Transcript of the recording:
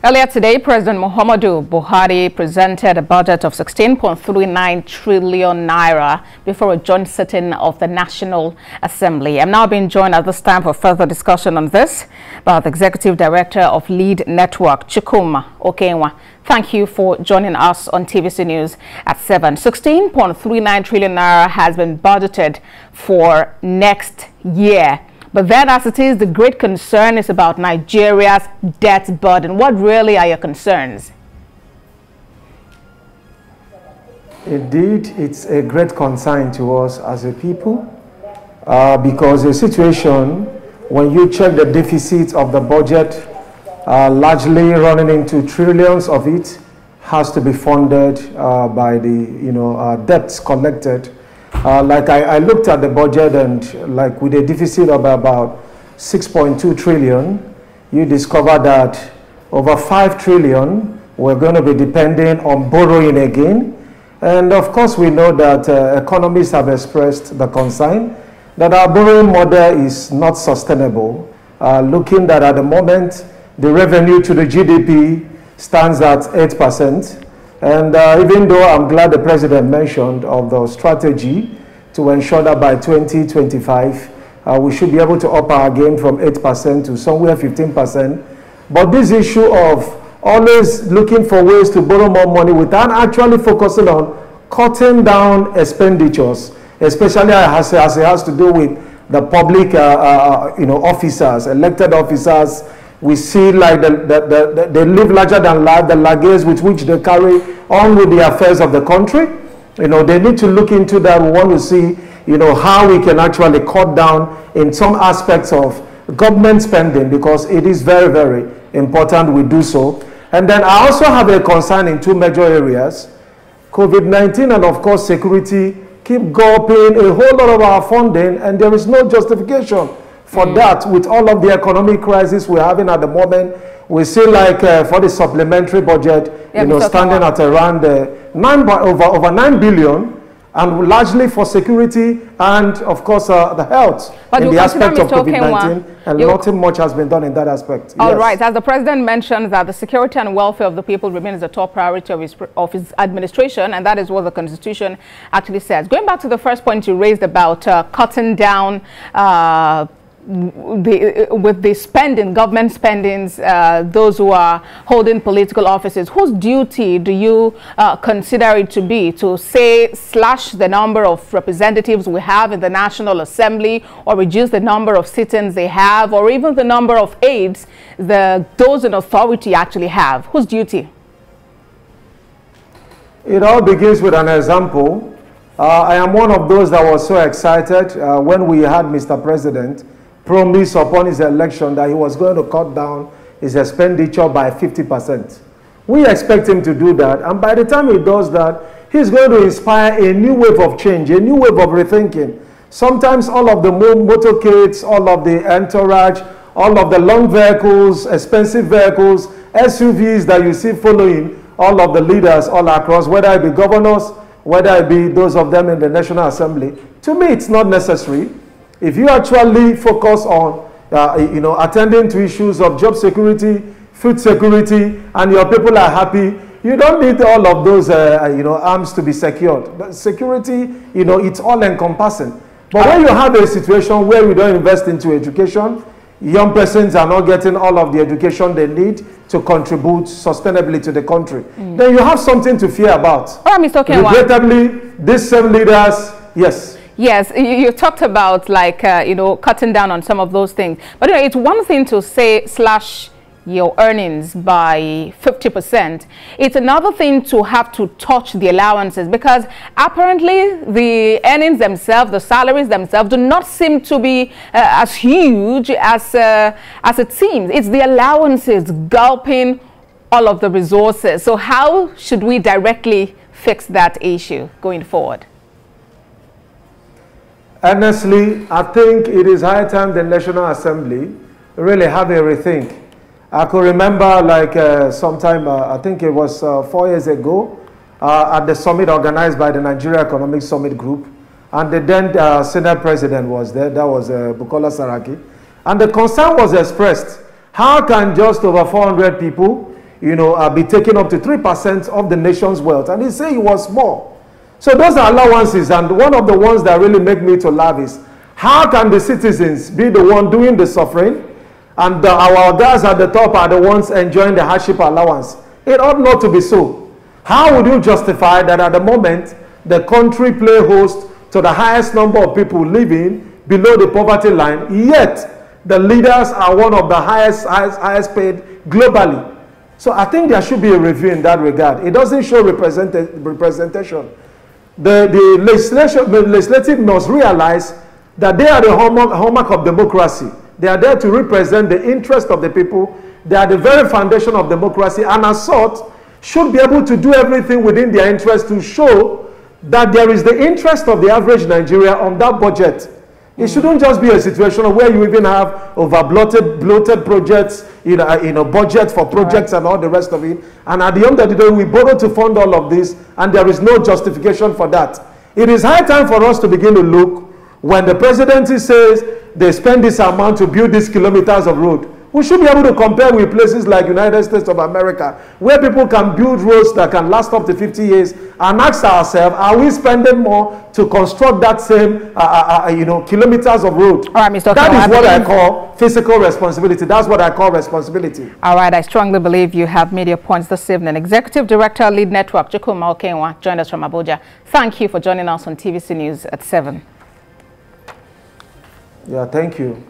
Earlier today, President Muhammadu Buhari presented a budget of 16.39 trillion naira before a joint sitting of the National Assembly. I'm now being joined at this time for further discussion on this by the Executive Director of Lead Network, Chukwuma Okenwa. Thank you for joining us on TVC News at 7. 16.39 trillion naira has been budgeted for next year. But then, as it is, the great concern is about Nigeria's debt burden. What really are your concerns? Indeed, it's a great concern to us as a people because the situation, when you check the deficit of the budget, largely running into trillions of it, has to be funded by the debts collected. Like I looked at the budget, and like with a deficit of about 6.2 trillion, you discover that over 5 trillion we're going to be depending on borrowing again. And of course we know that economists have expressed the concern that our borrowing model is not sustainable. Looking that at the moment the revenue to the GDP stands at 8%. And even though I'm glad the president mentioned of the strategy to ensure that by 2025 we should be able to up our game from 8% to somewhere 15%. But this issue of always looking for ways to borrow more money without actually focusing on cutting down expenditures, especially as it has to do with the public officers, elected officers. We see like they live larger than life, the luggage with which they carry on with the affairs of the country. They need to look into that. We want to see, how we can actually cut down in some aspects of government spending, because it is very, very important we do so. And then I also have a concern in two major areas. COVID-19 and of course security keep gulping a whole lot of our funding, and there is no justification for that with all of the economic crisis we're having at the moment. We see like for the supplementary budget, standing at around over 9 billion, and largely for security and of course the health in the aspect of COVID-19, and nothing much has been done in that aspect. All right, as the president mentioned that the security and welfare of the people remains the top priority of his administration, and that is what the Constitution actually says. Going back to the first point you raised about cutting down with the spending, government spendings, those who are holding political offices, whose duty do you consider it to be to say slash the number of representatives we have in the National Assembly, or reduce the number of sit-ins they have, or even the number of aides those in authority actually have? Whose duty? It all begins with an example. I am one of those that was so excited when we had Mr. President promise upon his election that he was going to cut down his expenditure by 50%. We expect him to do that, and by the time he does that, he's going to inspire a new wave of change, a new wave of rethinking. Sometimes all of the motorcades, all of the entourage, all of the long vehicles, expensive vehicles, SUVs that you see following all of the leaders all across, whether it be governors, whether it be those of them in the National Assembly, to me it's not necessary. If you actually focus on, attending to issues of job security, food security, and your people are happy, you don't need all of those, arms to be secured. But security, it's all encompassing. But when you have a situation where we don't invest into education, young persons are not getting all of the education they need to contribute sustainably to the country, then you have something to fear about. All right, Mr. Okenwa. Regrettably, these same leaders, yes. Yes, you talked about like, cutting down on some of those things. But it's one thing to say slash your earnings by 50%. It's another thing to have to touch the allowances, because apparently the earnings themselves, the salaries themselves, do not seem to be as huge as it seems. It's the allowances gulping all of the resources. So how should we directly fix that issue going forward? Honestly, I think it is high time the National Assembly really have a rethink. I could remember like sometime, I think it was 4 years ago, at the summit organized by the Nigeria Economic Summit Group, and the then Senate President was there, that was Bukola Saraki, and the concern was expressed, how can just over 400 people be taking up to 3% of the nation's wealth. And he said it was small. So those are allowances. And one of the ones that really make me to laugh is, how can the citizens be the one doing the suffering, and our guys at the top are the ones enjoying the hardship allowance? It ought not to be so. How would you justify that at the moment the country play host to the highest number of people living below the poverty line, yet the leaders are one of the highest paid globally? So I think there should be a review in that regard. It doesn't show representation. The legislative must realize that they are the hallmark of democracy. They are there to represent the interest of the people. They are the very foundation of democracy, and as such, should be able to do everything within their interest to show that there is the interest of the average Nigeria on that budget. It shouldn't just be a situation where you even have bloated projects, budget for projects and all the rest of it. And at the end of the day, we borrow to fund all of this, and there is no justification for that. It is high time for us to begin to look, when the presidency says they spend this amount to build these kilometers of road, we should be able to compare with places like United States of America, where people can build roads that can last up to 50 years, and ask ourselves, are we spending more to construct that same, kilometers of road? All right, Mr. That is what I call fiscal responsibility. That's what I call responsibility. All right, I strongly believe you have made your points this evening. Executive Director, Lead Network, Chukwuma Okenwa, joined us from Abuja. Thank you for joining us on TVC News at 7. Yeah, thank you.